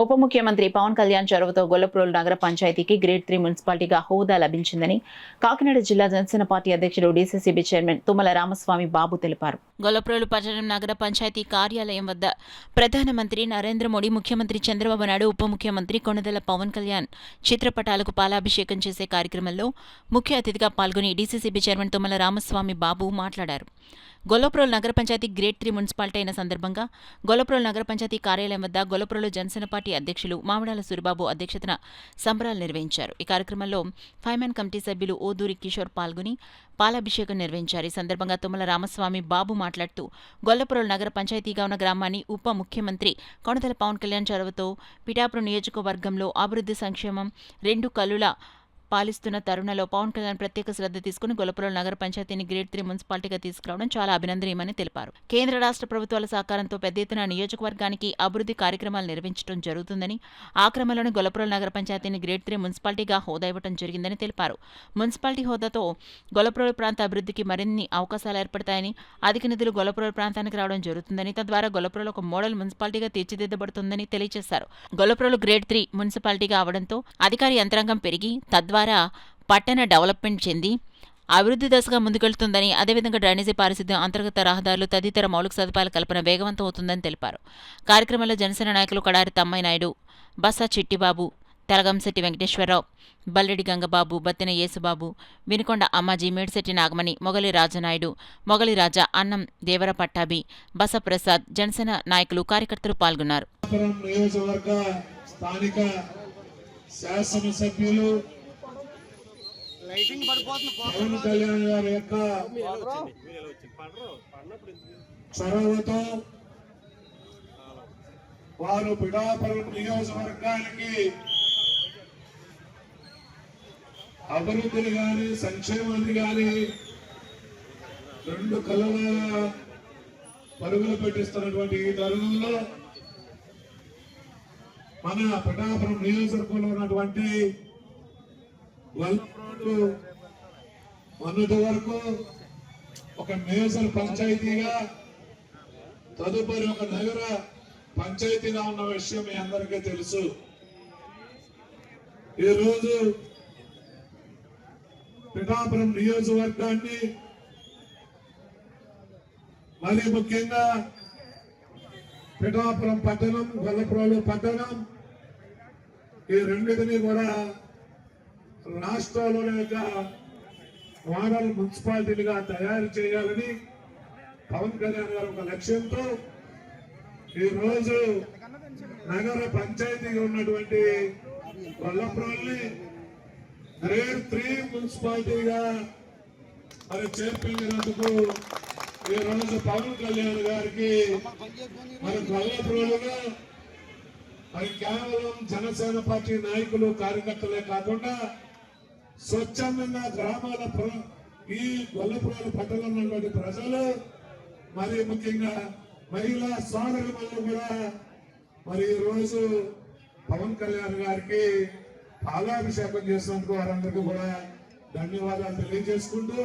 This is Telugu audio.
ఉప ముఖ్యమంత్రి పవన్ కళ్యాణ్ చొరవతో గొల్లప్రోలు నగర పంచాయతీకి గ్రేడ్ 3 మున్సిపాలిటీగా హోదా లభించిందని కాకినాడ జిల్లా జనసేన పార్టీ అధ్యక్షుడు డీసీసీబీ చైర్మన్ తుమ్మల రామస్వామి బాబు తెలిపారు. గొల్లప్రోలు పట్టణం నగర పంచాయతీ కార్యాలయం వద్ద ప్రధానమంత్రి నరేంద్ర మోడీ, ముఖ్యమంత్రి చంద్రబాబు నాయుడు, ఉప ముఖ్యమంత్రి కొణిదెల పవన్ కళ్యాణ్ చిత్రపటాలకు పాలాభిషేకం చేసే కార్యక్రమంలో ముఖ్య అతిథిగా పాల్గొని డీసీసీబీ చైర్మన్ తుమ్మల రామస్వామి బాబు మాట్లాడారు. గొల్లప్రోలు నగర పంచాయతీ గ్రేడ్ 3 మున్సిపాలిటీ అయిన సందర్భంగా గొల్లప్రోలు నగర పంచాయతీ కార్యాలయం వద్ద గొల్లప్రోలు జనసేన పార్టీ అధ్యక్షులు మామిడాల సూరిబాబు అధ్యక్షతన సంబరాలు నిర్వహించారు. ఈ కార్యక్రమంలో ఫైర్మెన్ కమిటీ సభ్యులు ఓదూరి కిషోర్ పాల్గొని పాలాభిషేకం నిర్వహించారు. ఈ సందర్భంగా తుమ్మల రామస్వామి బాబు మాట్లాడుతూ గొల్లప్రోలు నగర పంచాయతీగా ఉన్న గ్రామాన్ని ఉప ముఖ్యమంత్రి కొణిదెల పవన్ కళ్యాణ్ చొరవతో పిఠాపురం నియోజకవర్గంలో అభివృద్ధి సంక్షేమం రెండు కల్లుల పాలిస్తున్న తరుణంలో పవన్ కళ్యాణ్ ప్రత్యేక శ్రద్ధ తీసుకుని గొల్లప్రోలు నగర పంచాయతీని గ్రేడ్ 3 మున్సిపాలిటీగా తీసుకురావడం చాలా అభినందనీయమని తెలిపారు. కేంద్ర రాష్ట్ర ప్రభుత్వాల సహకారంతో పెద్ద ఎత్తున నియోజకవర్గానికి అభివృద్ధి కార్యక్రమాలు నిర్వహించడం జరుగుతుందని, ఆ క్రమంలోనే గొల్లప్రోలు నగర పంచాయతీని గ్రేడ్ 3 మున్సిపాలిటీగా హోదా ఇవ్వడం జరిగిందని తెలిపారు. మున్సిపాలిటీ హోదాతో గొల్లప్రోలు ప్రాంత అభివృద్ధికి మరిన్ని అవకాశాలు ఏర్పడతాయని, అధిక నిధులు గొల్లప్రోలు ప్రాంతానికి రావడం జరుగుతుందని, తద్వారా గొల్లప్రోలు ఒక మోడల్ మున్సిపాలిటీగా తీర్చిదిద్దబడుతుందని తెలియజేశారు. గొల్లప్రోలు గ్రేడ్ 3 మున్సిపాలిటీగా అవడంతో అధికార యంత్రాంగం పెరిగి తద్వారా పట్టణ డెవలప్మెంట్ చెంది అభివృద్ధి దశగా ముందుకెళ్తుందని, అదేవిధంగా డ్రైనేజీ, పారిశుద్ధ్యం, అంతర్గత రహదారులు తదితర మౌలిక సదుపాయాల కల్పన వేగవంతం అవుతుందని తెలిపారు. కార్యక్రమంలో జనసేన నాయకులు కడారి తమ్మయ్య నాయుడు, బస్సా చిట్టిబాబు, తెలగంశెట్టి వెంకటేశ్వరరావు, బల్లెడి గంగబాబు, బత్తిన యేసుబాబు, వినుకొండ అమ్మాజీ, మేడిశెట్టి నాగమణి, మొగలి రాజనాయుడు, మొగలి రాజా, అన్నం దేవర పట్టాభి, బసప్రసాద్, జనసేన నాయకులు, కార్యకర్తలు పాల్గొన్నారు. పవన్ కళ్యాణ్ గారి యొక్క చొరవతో వారు పిఠాపురం నియోజకవర్గానికి అభివృద్ధిని గాని సంక్షేమాన్ని గాని రెండు కళ్ళ పరుగులు పెట్టిస్తున్నటువంటి ఈ తరుణంలో మన పిఠాపురం నియోజకవర్గంలో ఉన్నటువంటి మొన్నటి వరకు ఒక మేజర్ పంచాయతీగా, తదుపరి ఒక నగర పంచాయతీగా ఉన్న విషయం మీ అందరికీ తెలుసు. ఈరోజు పిఠాపురం నియోజకవర్గాన్ని, మరి ముఖ్యంగా పిఠాపురం పట్టణం, గొల్లప్రోలు పట్టణం, ఈ రెండింటినీ కూడా రాష్ట్రంలోని యొక్క మోడల్ మున్సిపాలిటీలుగా తయారు చేయాలని పవన్ కళ్యాణ్ గారు ఒక లక్ష్యంతో ఈరోజు నగర పంచాయతీగా ఉన్నటువంటి గొల్లప్రోలుని గ్రేడ్ 3 మున్సిపాలిటీగా మరి చేర్పించినందుకు ఈరోజు పవన్ కళ్యాణ్ గారికి మరి గొల్లప్రోలుగా మరి కేవలం జనసేన పార్టీ నాయకులు, కార్యకర్తలే కాకుండా స్వచ్ఛందంగా గ్రామాల ఈ గొల్లప్రోలు పట్టణంలో ఉన్నటువంటి ప్రజలు, మరి ముఖ్యంగా మహిళా సోదరులు కూడా మరి ఈ రోజు పవన్ కళ్యాణ్ గారికి పాలాభిషేకం చేసినందుకు వారందరికీ కూడా ధన్యవాదాలు తెలియజేసుకుంటూ